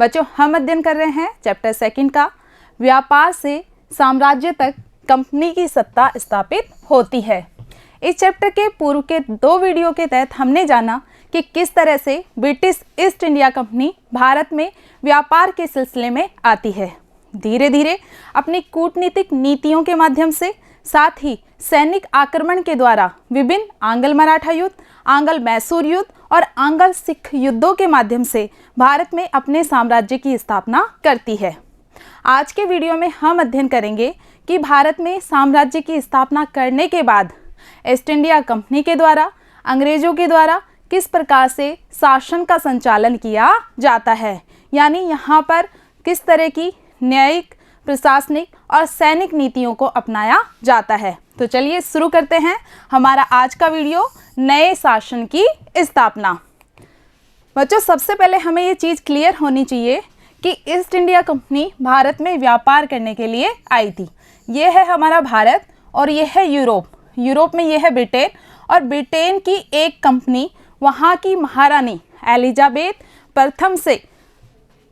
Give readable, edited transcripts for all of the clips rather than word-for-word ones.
बच्चों, हम अध्ययन कर रहे हैं चैप्टर 2 का व्यापार से साम्राज्य तक कंपनी की सत्ता स्थापित होती है। इस चैप्टर के पूर्व के 2 वीडियो के तहत हमने जाना कि किस तरह से British east India company Bharat में व्यापार के सिलसिले में आती है। धीरे धीरे अपनी कूटनीतिक नीतियों के माध्यम से, साथ ही सैनिक आक्रमण के द्वारा विभिन्न आंग्ल मराठा युद्ध, आंग्ल मैसूर युद्ध और आंग्ल सिख युद्धों के माध्यम से भारत में अपने साम्राज्य की स्थापना करती है। आज के वीडियो में हम अध्ययन करेंगे कि भारत में साम्राज्य की स्थापना करने के बाद ईस्ट इंडिया कंपनी के द्वारा अंग्रेजों के द्वारा किस प्रकार से शासन का संचालन किया जाता है, यानी यहाँ पर किस तरह की न्यायिक, प्रशासनिक और सैनिक नीतियों को अपनाया जाता है। तो चलिए शुरू करते हैं हमारा आज का वीडियो, नए शासन की स्थापना। बच्चों, सबसे पहले हमें ये चीज़ क्लियर होनी चाहिए कि ईस्ट इंडिया कंपनी भारत में व्यापार करने के लिए आई थी। ये है हमारा भारत और ये है यूरोप। यूरोप में ये है ब्रिटेन, और ब्रिटेन की एक कंपनी वहाँ की महारानी एलिजाबेथ प्रथम से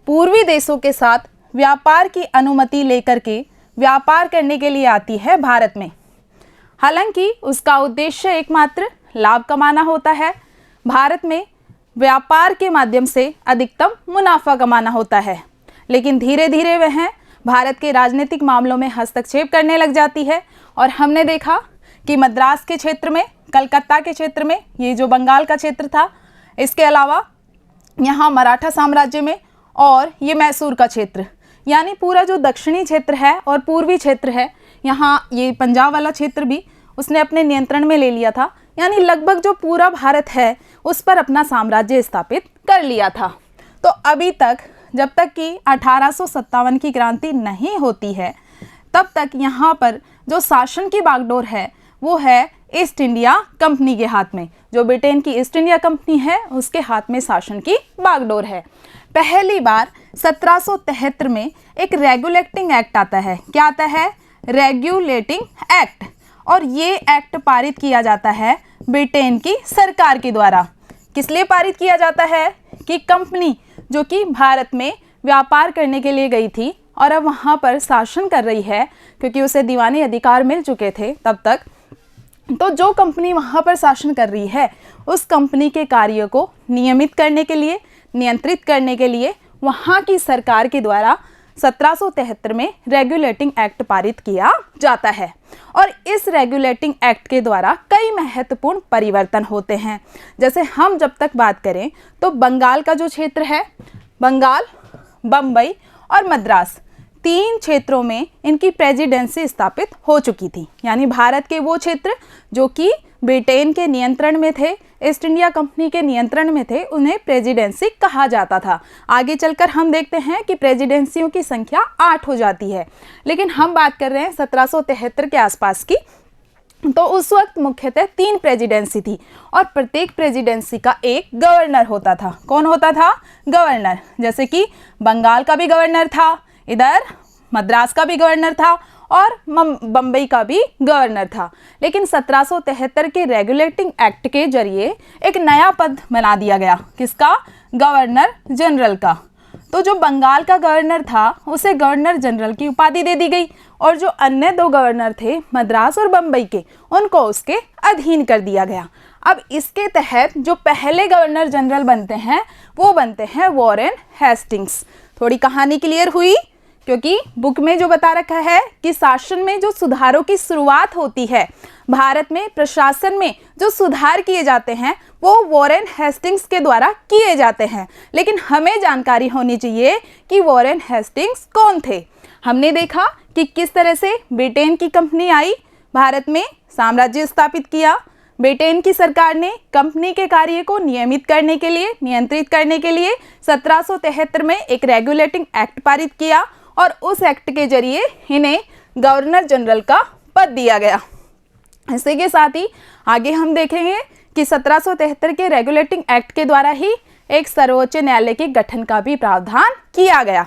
पूर्वी देशों के साथ व्यापार की अनुमति लेकर के व्यापार करने के लिए आती है भारत में। हालांकि उसका उद्देश्य एकमात्र लाभ कमाना होता है। भारत में व्यापार के माध्यम से अधिकतम मुनाफा कमाना होता है, लेकिन धीरे धीरे वह भारत के राजनीतिक मामलों में हस्तक्षेप करने लग जाती है। और हमने देखा कि मद्रास के क्षेत्र में, कलकत्ता के क्षेत्र में, ये जो बंगाल का क्षेत्र था, इसके अलावा यहाँ मराठा साम्राज्य में, और ये मैसूर का क्षेत्र, यानी पूरा जो दक्षिणी क्षेत्र है और पूर्वी क्षेत्र है, यहाँ ये पंजाब वाला क्षेत्र भी उसने अपने नियंत्रण में ले लिया था। यानी लगभग जो पूरा भारत है उस पर अपना साम्राज्य स्थापित कर लिया था। तो अभी तक, जब तक कि 1857 की क्रांति नहीं होती है, तब तक यहाँ पर जो शासन की बागडोर है वो है ईस्ट इंडिया कंपनी के हाथ में। जो ब्रिटेन की ईस्ट इंडिया कंपनी है उसके हाथ में शासन की बागडोर है। पहली बार 1773 में एक रेगुलेटिंग एक्ट आता है। क्या आता है? Regulating act. और ये एक्ट पारित किया जाता है ब्रिटेन की सरकार के द्वारा। किस लिए पारित किया जाता है? कि कंपनी जो कि भारत में व्यापार करने के लिए गई थी और अब वहाँ पर शासन कर रही है, क्योंकि उसे दीवानी अधिकार मिल चुके थे तब तक, तो जो कंपनी वहाँ पर शासन कर रही है उस कंपनी के कार्य को नियमित करने के लिए, नियंत्रित करने के लिए वहाँ की सरकार के द्वारा 1773 में रेगुलेटिंग एक्ट पारित किया जाता है। और इस रेगुलेटिंग एक्ट के द्वारा कई महत्वपूर्ण परिवर्तन होते हैं। जैसे हम जब तक बात करें तो बंगाल का जो क्षेत्र है, बंगाल, बम्बई और मद्रास, 3 क्षेत्रों में इनकी प्रेसिडेंसी स्थापित हो चुकी थी। यानी भारत के वो क्षेत्र जो कि ब्रिटेन के नियंत्रण में थे, ईस्ट इंडिया कंपनी के नियंत्रण में थे, उन्हें प्रेसिडेंसी कहा जाता था। आगे चलकर हम देखते हैं कि प्रेसिडेंसियों की संख्या 8 हो जाती है, लेकिन हम बात कर रहे हैं 1773 के आसपास की। तो उस वक्त मुख्यतः 3 प्रेसिडेंसी थी और प्रत्येक प्रेसिडेंसी का एक गवर्नर होता था। कौन होता था? गवर्नर। जैसे कि बंगाल का भी गवर्नर था, इधर मद्रास का भी गवर्नर था और बम्बई का भी गवर्नर था। लेकिन 1773 के रेगुलेटिंग एक्ट के जरिए एक नया पद बना दिया गया। किसका? गवर्नर जनरल का। तो जो बंगाल का गवर्नर था उसे गवर्नर जनरल की उपाधि दे दी गई, और जो अन्य 2 गवर्नर थे मद्रास और बम्बई के, उनको उसके अधीन कर दिया गया। अब इसके तहत जो पहले गवर्नर जनरल बनते हैं वो बनते हैं वॉरेन हेस्टिंग्स। थोड़ी कहानी क्लियर हुई? क्योंकि बुक में जो बता रखा है कि शासन में जो सुधारों की शुरुआत होती है, भारत में प्रशासन में जो सुधार किए जाते हैं वो वॉरेन हेस्टिंग्स के द्वारा किए जाते हैं। लेकिन हमें जानकारी होनी चाहिए कि वॉरेन हेस्टिंग्स कौन थे। हमने देखा कि किस तरह से ब्रिटेन की कंपनी आई, भारत में साम्राज्य स्थापित किया। ब्रिटेन की सरकार ने कंपनी के कार्य को नियमित करने के लिए, नियंत्रित करने के लिए 1773 में एक रेगुलेटिंग एक्ट पारित किया, और उस एक्ट के जरिए इन्हें गवर्नर जनरल का पद दिया गया। इसी के साथ ही आगे हम देखेंगे कि 1773 के रेगुलेटिंग एक्ट के द्वारा ही एक सर्वोच्च न्यायालय के गठन का भी प्रावधान किया गया।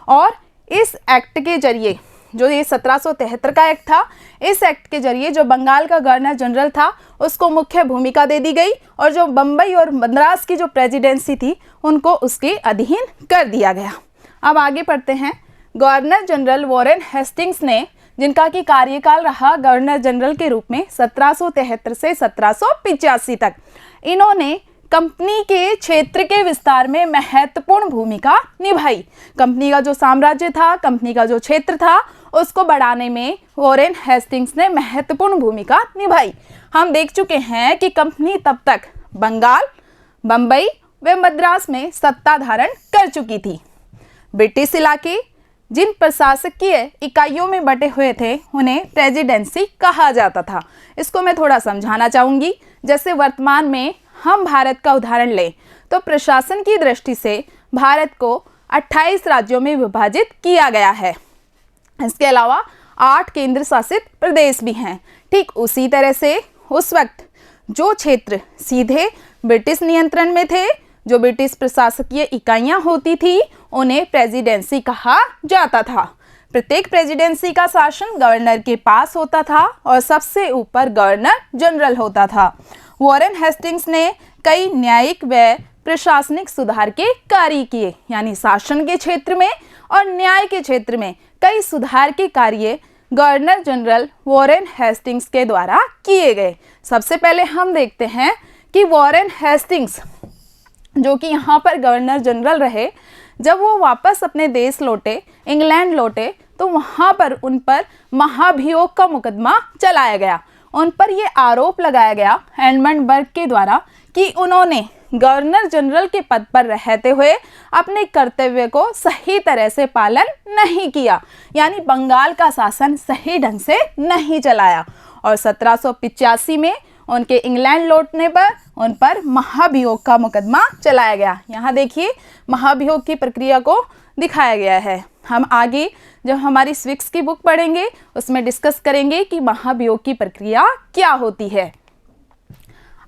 और इस एक्ट के जरिए जो ये 1773 का एक्ट था, इस एक्ट के जरिए जो बंगाल का गवर्नर जनरल था उसको मुख्य भूमिका दे दी गई और जो बम्बई और मद्रास की जो प्रेसिडेंसी थी उनको उसके अधीन कर दिया गया। अब आगे पढ़ते हैं। गवर्नर जनरल वॉरेन हेस्टिंग्स ने, जिनका कि कार्यकाल रहा गवर्नर जनरल के रूप में 1773 से 1785 तक, इन्होंने कंपनी के क्षेत्र के विस्तार में महत्वपूर्ण भूमिका निभाई। कंपनी का जो साम्राज्य था, कंपनी का जो क्षेत्र था, उसको बढ़ाने में वॉरेन हेस्टिंग्स ने महत्वपूर्ण भूमिका निभाई। हम देख चुके हैं कि कंपनी तब तक बंगाल, बम्बई व मद्रास में सत्ता धारण कर चुकी थी। ब्रिटिश इलाके जिन प्रशासकीय इकाइयों में बटे हुए थे उन्हें प्रेसिडेंसी कहा जाता था। इसको मैं थोड़ा समझाना चाहूँगी। जैसे वर्तमान में हम भारत का उदाहरण लें तो प्रशासन की दृष्टि से भारत को 28 राज्यों में विभाजित किया गया है। इसके अलावा 8 केंद्र शासित प्रदेश भी हैं। ठीक उसी तरह से उस वक्त जो क्षेत्र सीधे ब्रिटिश नियंत्रण में थे, जो ब्रिटिश प्रशासकीय इकाइयां होती थी, उन्हें प्रेसिडेंसी कहा जाता था। प्रत्येक प्रेसिडेंसी का शासन गवर्नर के पास होता था और सबसे ऊपर गवर्नर जनरल होता था। वॉरेन हेस्टिंग्स ने कई न्यायिक व प्रशासनिक सुधार के कार्य किए, यानी शासन के क्षेत्र में और न्याय के क्षेत्र में कई सुधार के कार्य गवर्नर जनरल वॉरेन हेस्टिंग्स के द्वारा किए गए। सबसे पहले हम देखते हैं कि वॉरेन हेस्टिंग्स, जो कि यहाँ पर गवर्नर जनरल रहे, जब वो वापस अपने देश लौटे, इंग्लैंड लौटे, तो वहाँ पर उन पर महाभियोग का मुकदमा चलाया गया। उन पर ये आरोप लगाया गया एडमंड बर्ग के द्वारा कि उन्होंने गवर्नर जनरल के पद पर रहते हुए अपने कर्तव्य को सही तरह से पालन नहीं किया, यानी बंगाल का शासन सही ढंग से नहीं चलाया। और 1785 में उनके इंग्लैंड लौटने पर उन पर महाभियोग का मुकदमा चलाया गया। यहाँ देखिए महाभियोग की प्रक्रिया को दिखाया गया है। हम आगे जब हमारी स्विक्स की बुक पढ़ेंगे उसमें डिस्कस करेंगे कि महाभियोग की प्रक्रिया क्या होती है।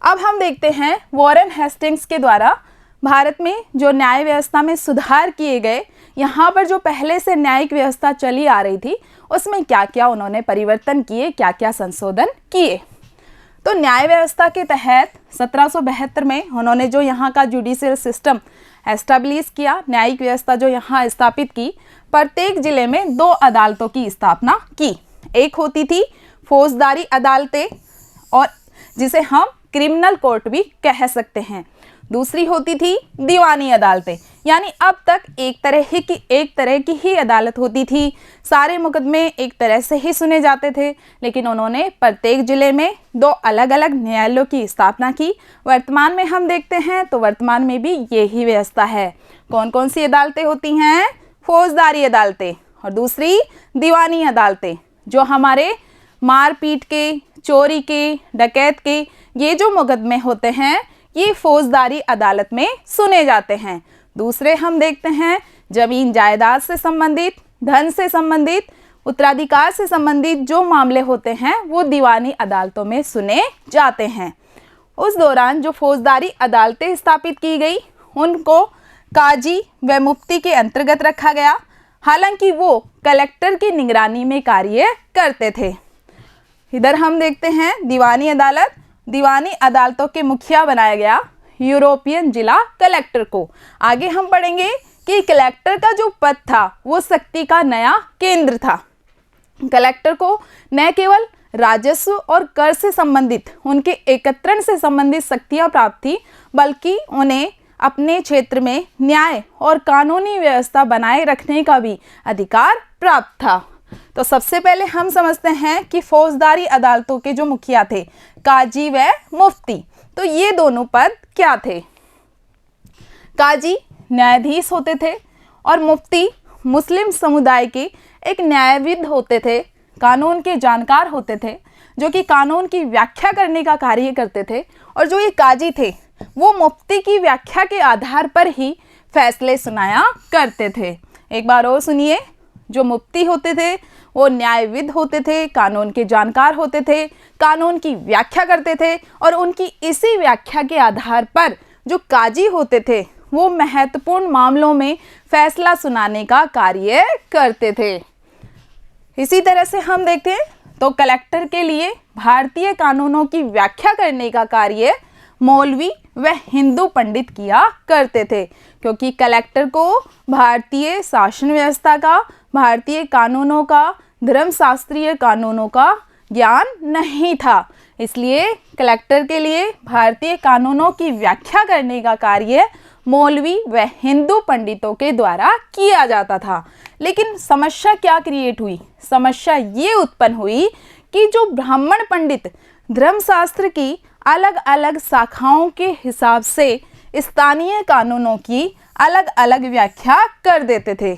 अब हम देखते हैं वॉरेन हेस्टिंग्स के द्वारा भारत में जो न्याय व्यवस्था में सुधार किए गए। यहाँ पर जो पहले से न्यायिक व्यवस्था चली आ रही थी उसमें क्या क्या उन्होंने परिवर्तन किए, क्या क्या संशोधन किए। तो न्याय व्यवस्था के तहत 1772 में उन्होंने जो यहाँ का जुडिशियल सिस्टम एस्टैब्लिश किया, न्यायिक व्यवस्था जो यहाँ स्थापित की, प्रत्येक जिले में 2 अदालतों की स्थापना की। एक होती थी फौजदारी अदालतें, और जिसे हम क्रिमिनल कोर्ट भी कह सकते हैं। दूसरी होती थी दीवानी अदालतें, यानी अब तक एक तरह की ही अदालत होती थी। सारे मुकदमे एक तरह से ही सुने जाते थे, लेकिन उन्होंने प्रत्येक जिले में 2 अलग अलग न्यायालयों की स्थापना की। वर्तमान में हम देखते हैं तो वर्तमान में भी यही व्यवस्था है। कौन कौन सी अदालतें होती हैं? फौजदारी अदालतें और दूसरी दीवानी अदालतें। जो हमारे मारपीट के, चोरी के, डकैत के ये जो मुकदमे होते हैं ये फौजदारी अदालत में सुने जाते हैं। दूसरे हम देखते हैं जमीन जायदाद से संबंधित, धन से संबंधित, उत्तराधिकार से संबंधित जो मामले होते हैं वो दीवानी अदालतों में सुने जाते हैं। उस दौरान जो फौजदारी अदालतें स्थापित की गई उनको काजी व मुफ्ती के अंतर्गत रखा गया। हालांकि वो कलेक्टर की निगरानी में कार्य करते थे। इधर हम देखते हैं दीवानी अदालत। दीवानी अदालतों के मुखिया बनाया गया यूरोपियन जिला कलेक्टर को। आगे हम पढ़ेंगे कि कलेक्टर का जो पद था वो शक्ति का नया केंद्र था। कलेक्टर को न केवल राजस्व और कर से संबंधित, उनके एकत्रण से संबंधित शक्तियां प्राप्त थी, बल्कि उन्हें अपने क्षेत्र में न्याय और कानूनी व्यवस्था बनाए रखने का भी अधिकार प्राप्त था। तो सबसे पहले हम समझते हैं कि फौजदारी अदालतों के जो मुखिया थे काजी व मुफ्ती, तो ये दोनों पद क्या थे? काजी न्यायाधीश होते थे और मुफ्ती मुस्लिम समुदाय के एक न्यायविद होते थे, कानून के जानकार होते थे, जो कि कानून की व्याख्या करने का कार्य करते थे। और जो ये काजी थे वो मुफ्ती की व्याख्या के आधार पर ही फैसले सुनाया करते थे। एक बार और सुनिए, जो मुफ्ती होते थे वो न्यायविद होते थे, कानून के जानकार होते थे, कानून की व्याख्या करते थे, और उनकी इसी व्याख्या के आधार पर जो काजी होते थे वो महत्वपूर्ण मामलों में फैसला सुनाने का कार्य करते थे। इसी तरह से हम देखते हैं तो कलेक्टर के लिए भारतीय कानूनों की व्याख्या करने का कार्य मौलवी व हिंदू पंडित किया करते थे, क्योंकि कलेक्टर को भारतीय शासन व्यवस्था का, भारतीय कानूनों का, धर्मशास्त्रीय कानूनों का ज्ञान नहीं था। इसलिए कलेक्टर के लिए भारतीय कानूनों की व्याख्या करने का कार्य मौलवी व हिंदू पंडितों के द्वारा किया जाता था। लेकिन समस्या क्या क्रिएट हुई? समस्या ये उत्पन्न हुई कि जो ब्राह्मण पंडित धर्मशास्त्र की अलग अलग शाखाओं के हिसाब से स्थानीय कानूनों की अलग अलग व्याख्या कर देते थे।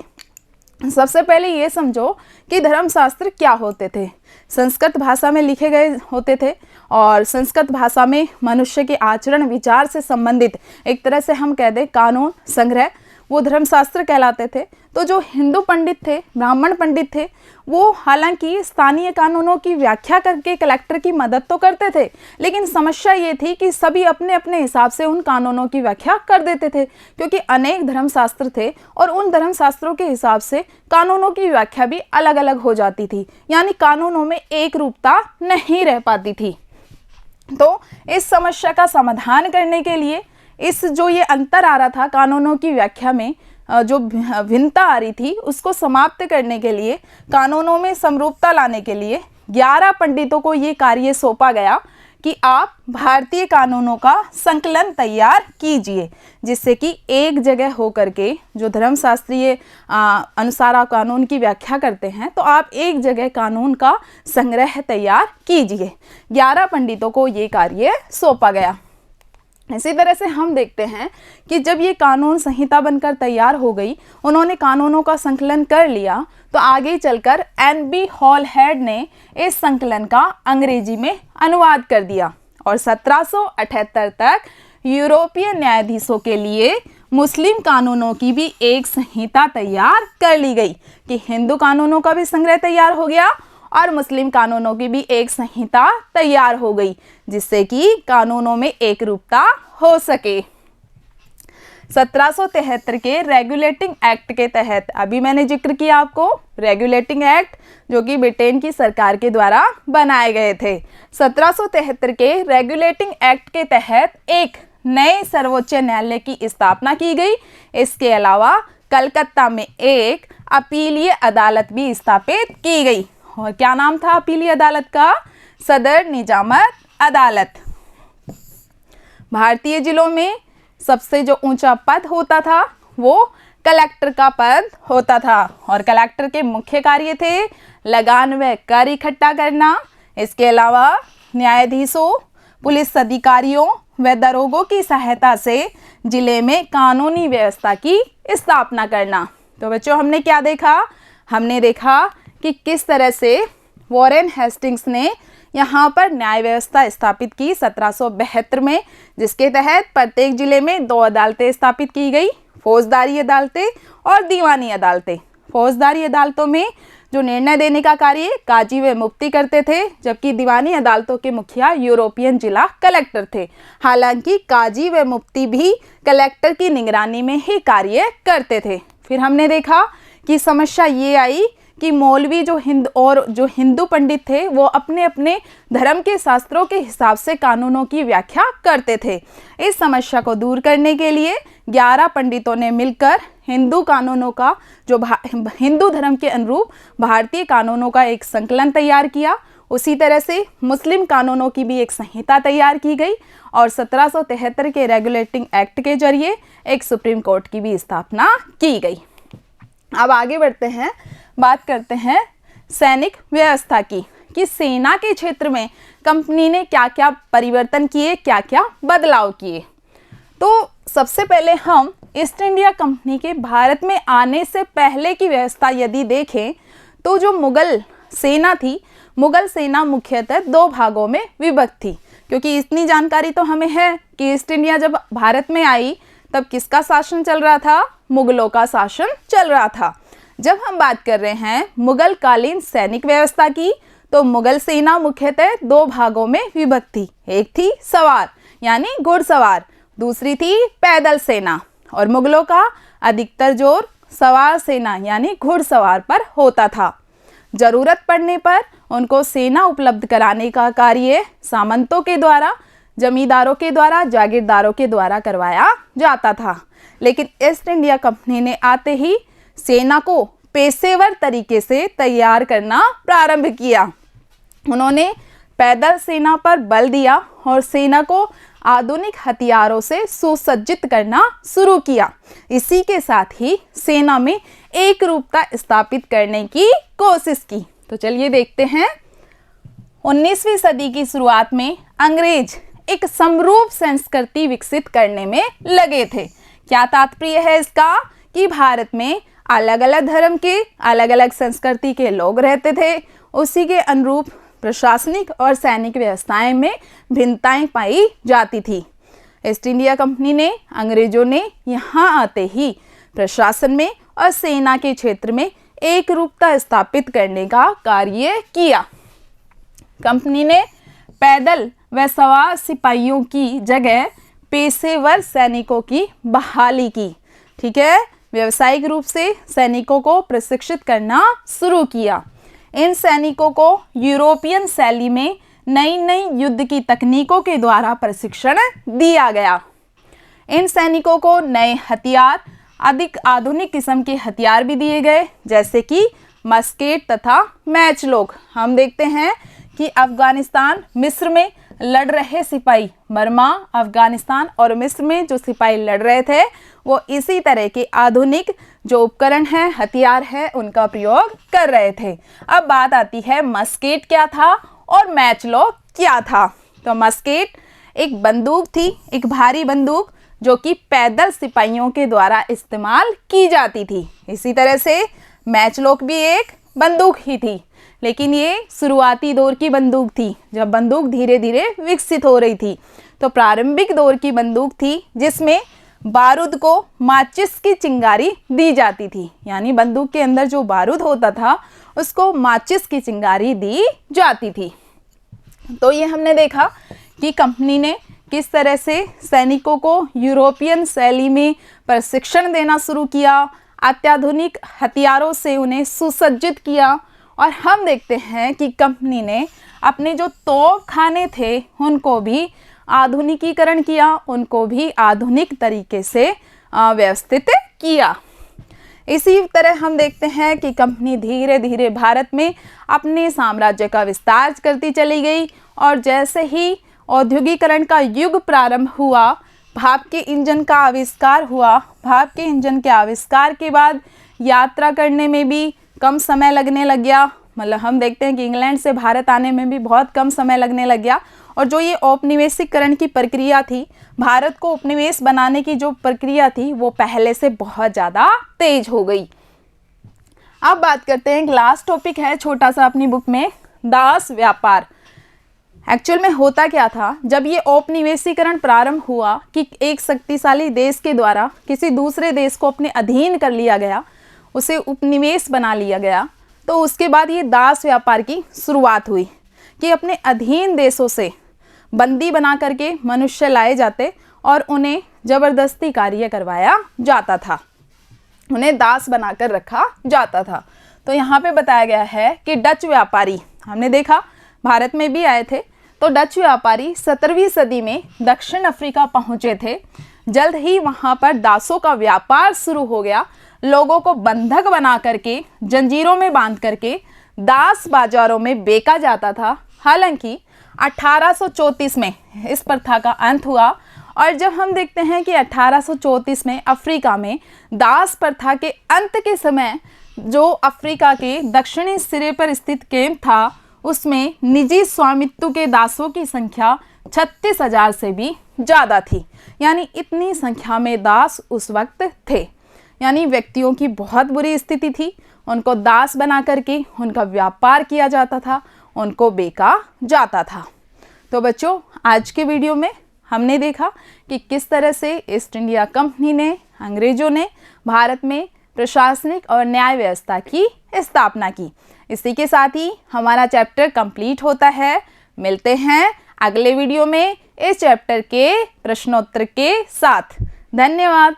सबसे पहले ये समझो कि धर्मशास्त्र क्या होते थे। संस्कृत भाषा में लिखे गए होते थे और संस्कृत भाषा में मनुष्य के आचरण विचार से संबंधित एक तरह से हम कह दें कानून संग्रह, वो धर्मशास्त्र कहलाते थे। तो जो हिंदू पंडित थे, ब्राह्मण पंडित थे, वो हालांकि स्थानीय कानूनों की व्याख्या करके कलेक्टर की मदद तो करते थे, लेकिन समस्या ये थी कि सभी अपने अपने हिसाब से उन कानूनों की व्याख्या कर देते थे, क्योंकि अनेक धर्मशास्त्र थे और उन धर्मशास्त्रों के हिसाब से कानूनों की व्याख्या भी अलग अलग हो जाती थी, यानी कानूनों में एक रूपता नहीं रह पाती थी। तो इस समस्या का समाधान करने के लिए, इस जो ये अंतर आ रहा था कानूनों की व्याख्या में, जो भिन्नता आ रही थी, उसको समाप्त करने के लिए, कानूनों में समरूपता लाने के लिए 11 पंडितों को ये कार्य सौंपा गया कि आप भारतीय कानूनों का संकलन तैयार कीजिए, जिससे कि एक जगह हो करके जो धर्मशास्त्रीय अनुसार आप कानून की व्याख्या करते हैं, तो आप एक जगह कानून का संग्रह तैयार कीजिए। 11 पंडितों को ये कार्य सौंपा गया। इसी तरह से हम देखते हैं कि जब ये कानून संहिता बनकर तैयार हो गई, उन्होंने कानूनों का संकलन कर लिया, तो आगे चलकर NB हॉलहेड ने इस संकलन का अंग्रेजी में अनुवाद कर दिया और 1778 तक यूरोपीय न्यायाधीशों के लिए मुस्लिम कानूनों की भी एक संहिता तैयार कर ली गई कि हिंदू कानूनों का भी संग्रह तैयार हो गया और मुस्लिम कानूनों की भी एक संहिता तैयार हो गई, जिससे कि कानूनों में एक रूपता हो सके। 1773 के रेगुलेटिंग एक्ट के तहत, अभी मैंने जिक्र किया आपको रेगुलेटिंग एक्ट, जो कि ब्रिटेन की सरकार के द्वारा बनाए गए थे। 1773 के रेगुलेटिंग एक्ट के तहत एक नए सर्वोच्च न्यायालय की स्थापना की गई। इसके अलावा कलकत्ता में एक अपीलीय अदालत भी स्थापित की गई। और क्या नाम था अपीलीय अदालत का? सदर निजामत अदालत। भारतीय जिलों में सबसे जो ऊंचा पद होता था वो कलेक्टर का पद होता था और कलेक्टर के मुख्य कार्य थे लगान व कर इकट्ठा करना। इसके अलावा न्यायाधीशों, पुलिस अधिकारियों व दरोगों की सहायता से जिले में कानूनी व्यवस्था की स्थापना करना। तो बच्चों, हमने क्या देखा? हमने देखा कि किस तरह से वॉरेन हेस्टिंग्स ने यहाँ पर न्याय व्यवस्था स्थापित की 1772 में, जिसके तहत प्रत्येक जिले में 2 अदालतें स्थापित की गई, फौजदारी अदालतें और दीवानी अदालतें। फौजदारी अदालतों में जो निर्णय देने का कार्य काजी व मुफ्ती करते थे, जबकि दीवानी अदालतों के मुखिया यूरोपियन जिला कलेक्टर थे। हालांकि काजी व मुफ्ती भी कलेक्टर की निगरानी में ही कार्य करते थे। फिर हमने देखा कि समस्या ये आई कि मौलवी जो हिंदू पंडित थे, वो अपने अपने धर्म के शास्त्रों के हिसाब से कानूनों की व्याख्या करते थे। इस समस्या को दूर करने के लिए 11 पंडितों ने मिलकर हिंदू कानूनों का, जो हिंदू धर्म के अनुरूप भारतीय कानूनों का एक संकलन तैयार किया। उसी तरह से मुस्लिम कानूनों की भी एक संहिता तैयार की गई और 1773 के रेगुलेटिंग एक्ट के जरिए एक सुप्रीम कोर्ट की भी स्थापना की गई। अब आगे बढ़ते हैं, बात करते हैं सैनिक व्यवस्था की कि सेना के क्षेत्र में कंपनी ने क्या क्या परिवर्तन किए, क्या क्या बदलाव किए। तो सबसे पहले हम ईस्ट इंडिया कंपनी के भारत में आने से पहले की व्यवस्था यदि देखें तो जो मुगल सेना थी, मुगल सेना मुख्यतः 2 भागों में विभक्त थी, क्योंकि इतनी जानकारी तो हमें है कि ईस्ट इंडिया जब भारत में आई तब किसका शासन चल रहा था? मुगलों का शासन चल रहा था। जब हम बात कर रहे हैं मुगल कालीन सैनिक व्यवस्था की, तो मुगल सेना मुख्यतः 2 भागों में विभक्त थी। एक थी सवार यानी घुड़सवार, दूसरी थी पैदल सेना और मुगलों का अधिकतर जोर सवार सेना यानी घुड़सवार पर होता था। ज़रूरत पड़ने पर उनको सेना उपलब्ध कराने का कार्य सामंतों के द्वारा, जमींदारों के द्वारा, जागीरदारों के द्वारा करवाया जाता था। लेकिन ईस्ट इंडिया कंपनी ने आते ही सेना को पेशेवर तरीके से तैयार करना प्रारंभ किया। उन्होंने पैदल सेना पर बल दिया और सेना को आधुनिक हथियारों से सुसज्जित करना शुरू किया। इसी के साथ ही सेना में एक रूपता स्थापित करने की कोशिश की। तो चलिए देखते हैं। 19वीं सदी की शुरुआत में अंग्रेज एक समरूप संस्कृति विकसित करने में लगे थे। क्या तात्पर्य है इसका कि भारत में अलग अलग धर्म के, अलग अलग संस्कृति के लोग रहते थे। उसी के अनुरूप प्रशासनिक और सैनिक व्यवस्थाएं में भिन्नताएं पाई जाती थी। ईस्ट इंडिया कंपनी ने, अंग्रेजों ने यहाँ आते ही प्रशासन में और सेना के क्षेत्र में एक रूपता स्थापित करने का कार्य किया। कंपनी ने पैदल व सवार सिपाहियों की जगह पेशेवर सैनिकों की बहाली की। ठीक है, व्यावसायिक रूप से सैनिकों को प्रशिक्षित करना शुरू किया। इन सैनिकों को यूरोपियन शैली में नई नई युद्ध की तकनीकों के द्वारा प्रशिक्षण दिया गया। इन सैनिकों को नए हथियार, अधिक आधुनिक किस्म के हथियार भी दिए गए, जैसे कि मस्केट तथा मैचलोक। हम देखते हैं कि अफगानिस्तान, मिस्र में लड़ रहे सिपाही, बर्मा, अफगानिस्तान और मिस्र में जो सिपाही लड़ रहे थे वो इसी तरह के आधुनिक जो उपकरण हैं, हथियार हैं, उनका प्रयोग कर रहे थे। अब बात आती है मस्केट क्या था और मैचलॉक क्या था। तो मस्केट एक बंदूक थी, एक भारी बंदूक जो कि पैदल सिपाहियों के द्वारा इस्तेमाल की जाती थी। इसी तरह से मैचलॉक भी एक बंदूक ही थी, लेकिन ये शुरुआती दौर की बंदूक थी, जब बंदूक धीरे धीरे विकसित हो रही थी। तो प्रारंभिक दौर की बंदूक थी जिसमें बारूद को माचिस की चिंगारी दी जाती थी, यानी बंदूक के अंदर जो बारूद होता था उसको माचिस की चिंगारी दी जाती थी। तो ये हमने देखा कि कंपनी ने किस तरह से सैनिकों को यूरोपियन शैली में प्रशिक्षण देना शुरू किया, अत्याधुनिक हथियारों से उन्हें सुसज्जित किया। और हम देखते हैं कि कंपनी ने अपने जो तोप खाने थे उनको भी आधुनिकीकरण किया, उनको भी आधुनिक तरीके से व्यवस्थित किया। इसी तरह हम देखते हैं कि कंपनी धीरे धीरे भारत में अपने साम्राज्य का विस्तार करती चली गई और जैसे ही औद्योगिकरण का युग प्रारंभ हुआ, भाप के इंजन का आविष्कार हुआ। भाप के इंजन के आविष्कार के बाद यात्रा करने में भी कम समय लगने लग गया। मतलब हम देखते हैं कि इंग्लैंड से भारत आने में भी बहुत कम समय लगने लग गया। और जो ये औपनिवेशिकरण की प्रक्रिया थी, भारत को उपनिवेश बनाने की जो प्रक्रिया थी वो पहले से बहुत ज़्यादा तेज हो गई। अब बात करते हैं, एक लास्ट टॉपिक है छोटा सा अपनी बुक में, दास व्यापार। एक्चुअल में होता क्या था, जब ये औपनिवेशीकरण प्रारंभ हुआ कि एक शक्तिशाली देश के द्वारा किसी दूसरे देश को अपने अधीन कर लिया गया, उसे उपनिवेश बना लिया गया, तो उसके बाद ये दास व्यापार की शुरुआत हुई कि अपने अधीन देशों से बंदी बना करके मनुष्य लाए जाते और उन्हें ज़बरदस्ती कार्य करवाया जाता था, उन्हें दास बनाकर रखा जाता था। तो यहाँ पे बताया गया है कि डच व्यापारी, हमने देखा भारत में भी आए थे, तो डच व्यापारी 17वीं सदी में दक्षिण अफ्रीका पहुँचे थे। जल्द ही वहाँ पर दासों का व्यापार शुरू हो गया। लोगों को बंधक बना करके, जंजीरों में बांध करके दास बाजारों में बेचा जाता था। हालांकि 1834 में इस प्रथा का अंत हुआ और जब हम देखते हैं कि 1834 में अफ्रीका में दास प्रथा के अंत के समय जो अफ्रीका के दक्षिणी सिरे पर स्थित कैंप था उसमें निजी स्वामित्व के दासों की संख्या 36,000 से भी ज़्यादा थी। यानी इतनी संख्या में दास उस वक्त थे, यानी व्यक्तियों की बहुत बुरी स्थिति थी। उनको दास बना करके उनका व्यापार किया जाता था, उनको बेचा जाता था। तो बच्चों, आज के वीडियो में हमने देखा कि किस तरह से ईस्ट इंडिया कंपनी ने, अंग्रेजों ने भारत में प्रशासनिक और न्याय व्यवस्था की स्थापना की। इसी के साथ ही हमारा चैप्टर कंप्लीट होता है। मिलते हैं अगले वीडियो में इस चैप्टर के प्रश्नोत्तर के साथ। धन्यवाद।